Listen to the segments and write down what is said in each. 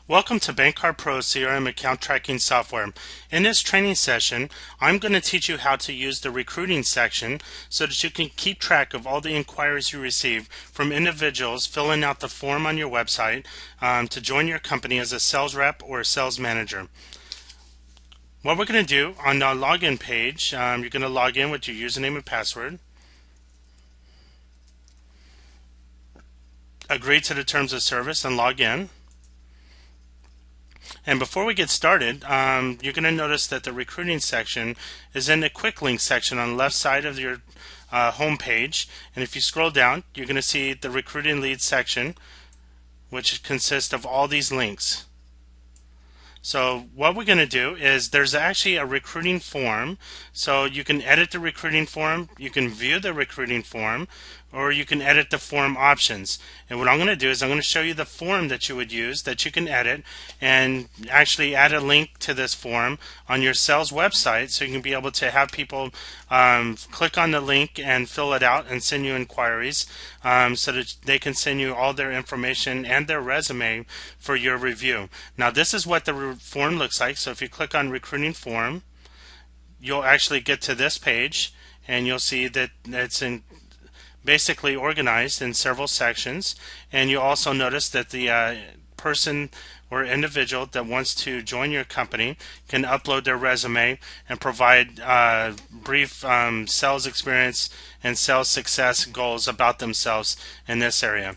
Welcome to BankCard Pro CRM account tracking software. In this training session, I'm going to teach you how to use the recruiting section so that you can keep track of all the inquiries you receive from individuals filling out the form on your website to join your company as a sales rep or a sales manager. What we're going to do on the login page, you're going to log in with your username and password. Agree to the terms of service and log in. And before we get started, you're going to notice that the recruiting section is in the quick link section on the left side of your home page. And if you scroll down, you're going to see the recruiting leads section, which consists of all these links. So what we're going to do is there's actually a recruiting form. So you can edit the recruiting form, you can view the recruiting form, or you can edit the form options. And what I'm going to do is I'm going to show you the form that you would use that you can edit and actually add a link to this form on your sales website so you can be able to have people click on the link and fill it out and send you inquiries so that they can send you all their information and their resume for your review. Now this is what the form looks like. So if you click on recruiting form, you'll actually get to this page and you'll see that it's basically organized in several sections, and you also notice that the person or individual that wants to join your company can upload their resume and provide brief sales experience and sales success goals about themselves in this area.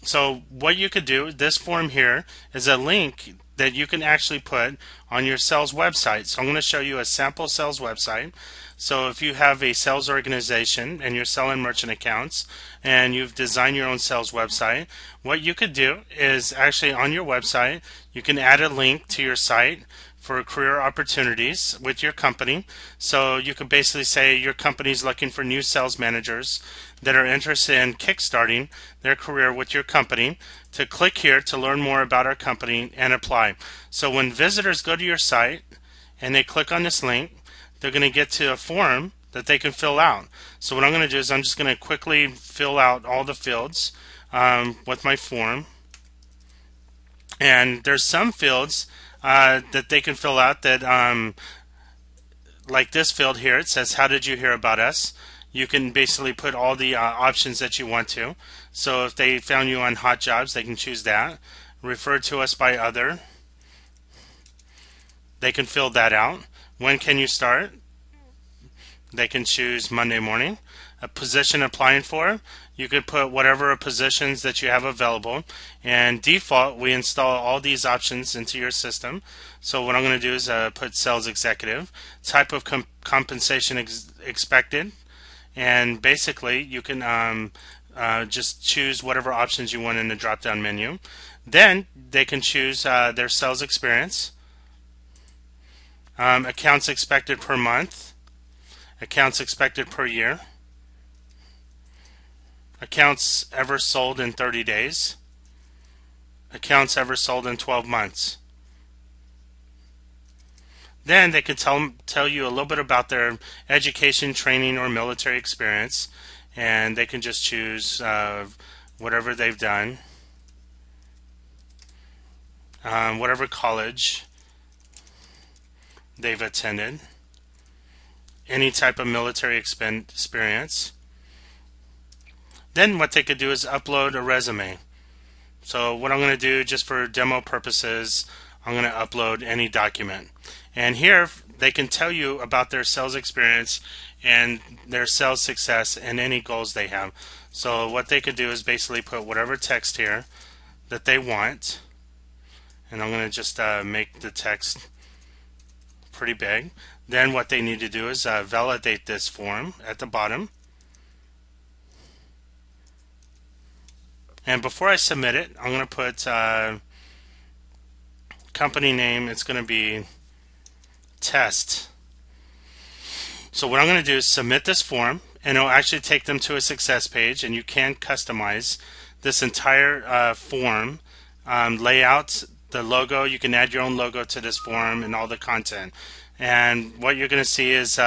So what you could do, this form here is a link that you can actually put on your sales website. So I'm going to show you a sample sales website. So if you have a sales organization and you're selling merchant accounts and you've designed your own sales website, what you could do is actually on your website you can add a link to your site for career opportunities with your company. So you could basically say your company is looking for new sales managers that are interested in kickstarting their career with your company, to click here to learn more about our company and apply. So when visitors go to your site and they click on this link, they're going to get to a form that they can fill out. So what I'm going to do is I'm just going to quickly fill out all the fields with my form. And there's some fields that they can fill out that like this field here, it says how did you hear about us. You can basically put all the options that you want to. So if they found you on Hot Jobs, they can choose that. Refer to us by other, they can fill that out. When can you start? They can choose Monday morning. A position applying for, you could put whatever positions that you have available, and default we install all these options into your system. So what I'm going to do is put sales executive, type of compensation expected, and basically you can just choose whatever options you want in the drop down menu. Then they can choose their sales experience, accounts expected per month, accounts expected per year, accounts ever sold in 30 days, accounts ever sold in 12 months. Then they could tell you a little bit about their education, training, or military experience, and they can just choose whatever they've done, whatever college they've attended, any type of military experience. Then what they could do is upload a resume. So what I'm going to do, just for demo purposes, I'm going to upload any document. And here they can tell you about their sales experience and their sales success and any goals they have. So what they could do is basically put whatever text here that they want, and I'm going to just make the text pretty big. Then what they need to do is validate this form at the bottom. And before I submit it, I'm going to put company name. It's going to be test. So what I'm going to do is submit this form, and it'll actually take them to a success page, and you can customize this entire form, layout, the logo. You can add your own logo to this form and all the content. And what you're going to see is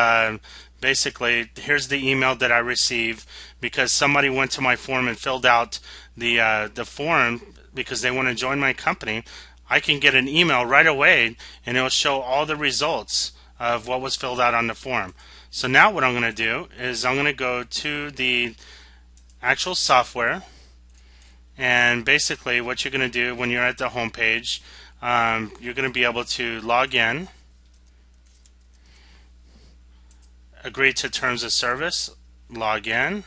basically, here's the email that I received because somebody went to my form and filled out the form because they want to join my company, I can get an email right away and it'll show all the results of what was filled out on the form. So now what I'm going to do is I'm going to go to the actual software, and basically what you're going to do when you're at the home page, you're going to be able to log in, agree to terms of service, log in,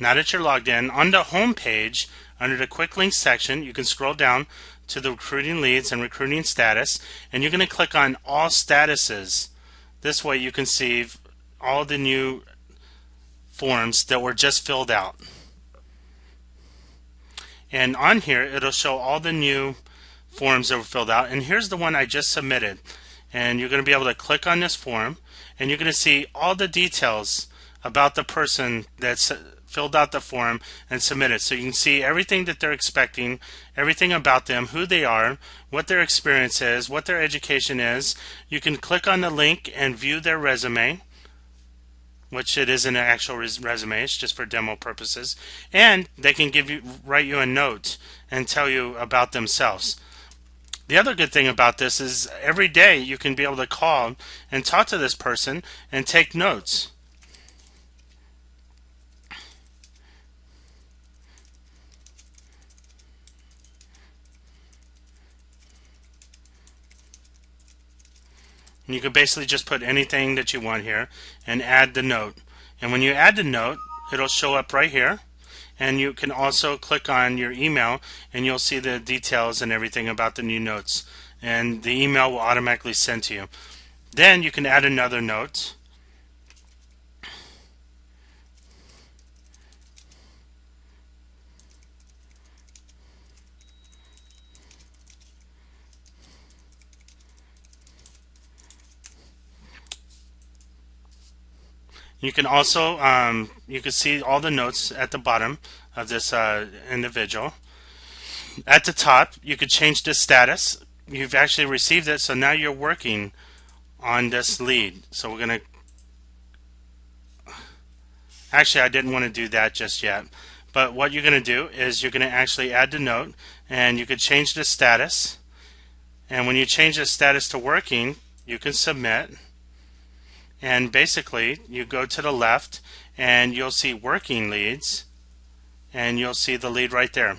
now that you're logged in, on the home page, under the quick links section, you can scroll down to the recruiting leads and recruiting status, and you're going to click on all statuses. This way you can see all the new forms that were just filled out. And on here it'll show all the new forms that were filled out, and here's the one I just submitted. And you're going to be able to click on this form and you're going to see all the details about the person that's filled out the form and submitted. So you can see everything that they're expecting, everything about them, who they are, what their experience is, what their education is. You can click on the link and view their resume, which it isn't an actual resume, it's just for demo purposes. And they can write you a note and tell you about themselves. The other good thing about this is every day you can be able to call and talk to this person and take notes. And you can basically just put anything that you want here and add the note. And when you add the note, it'll show up right here. And you can also click on your email and you'll see the details and everything about the new notes. And the email will automatically send to you. Then you can add another note. You can also you can see all the notes at the bottom of this individual. At the top, you could change the status. You've actually received it, so now you're working on this lead. So we're gonna. Actually, I didn't want to do that just yet. But what you're gonna do is you're gonna actually add the note, and you could change the status. And when you change the status to working, you can submit. And basically you go to the left and you'll see working leads, and you'll see the lead right there.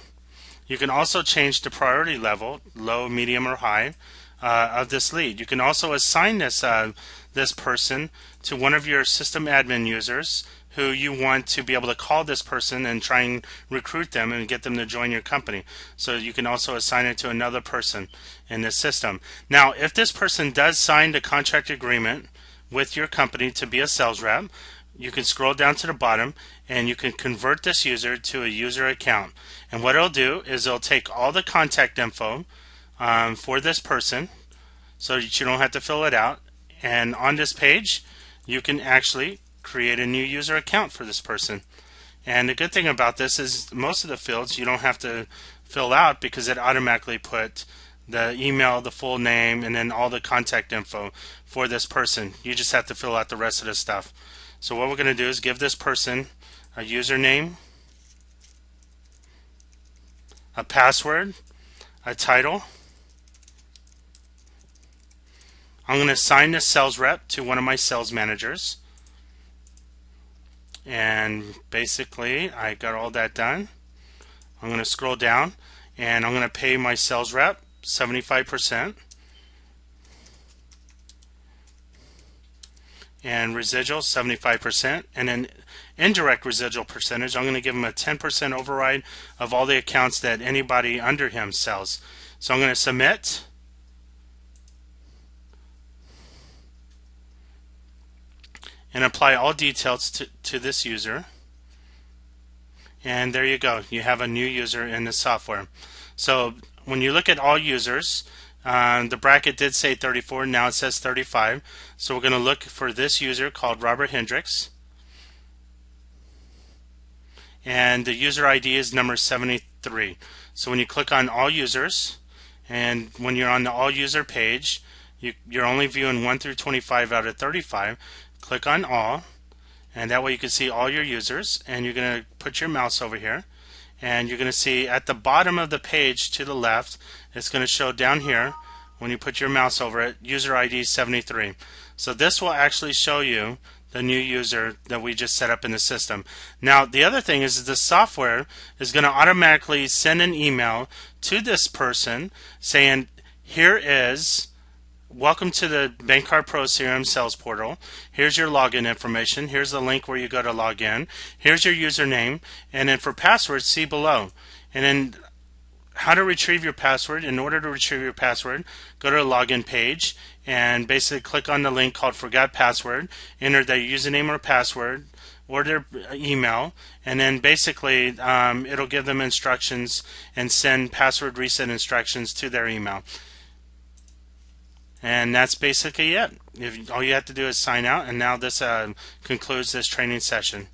You can also change the priority level, low, medium, or high, of this lead. You can also assign this person to one of your system admin users who you want to be able to call this person and try and recruit them and get them to join your company. So you can also assign it to another person in this system. Now, if this person does sign the contract agreement with your company to be a sales rep, you can scroll down to the bottom and you can convert this user to a user account. And what it'll do is it'll take all the contact info for this person so that you don't have to fill it out. And on this page, you can actually create a new user account for this person. And the good thing about this is most of the fields you don't have to fill out because it automatically put the email, the full name, and then all the contact info for this person. You just have to fill out the rest of the stuff. So what we're going to do is give this person a username, a password, a title. I'm going to assign this sales rep to one of my sales managers. And basically I got all that done. I'm going to scroll down and I'm going to pay my sales rep 75%, and residual 75%, and then indirect residual percentage, I'm going to give him a 10% override of all the accounts that anybody under him sells. So I'm going to submit, and apply all details to this user. And there you go, you have a new user in the software. So when you look at all users, the bracket did say 34, now it says 35. So we're going to look for this user called Robert Hendricks. And the user ID is number 70, 3. So when you click on all users, and when you're on the all user page, you're only viewing 1 through 25 out of 35. Click on all, and that way you can see all your users, and you're going to put your mouse over here, and you're going to see at the bottom of the page to the left, it's going to show down here when you put your mouse over it, user ID 73. So this will actually show you the new user that we just set up in the system. Now the other thing is the software is going to automatically send an email to this person saying, here is welcome to the BankCard Pro CRM Sales Portal. Here's your login information. Here's the link where you go to log in. Here's your username. And then for passwords, see below. And then how to retrieve your password. In order to retrieve your password, go to the login page and basically click on the link called Forgot Password. Enter their username or password or their email, and then basically it'll give them instructions and send password reset instructions to their email. And that's basically it. All you have to do is sign out, and now this concludes this training session.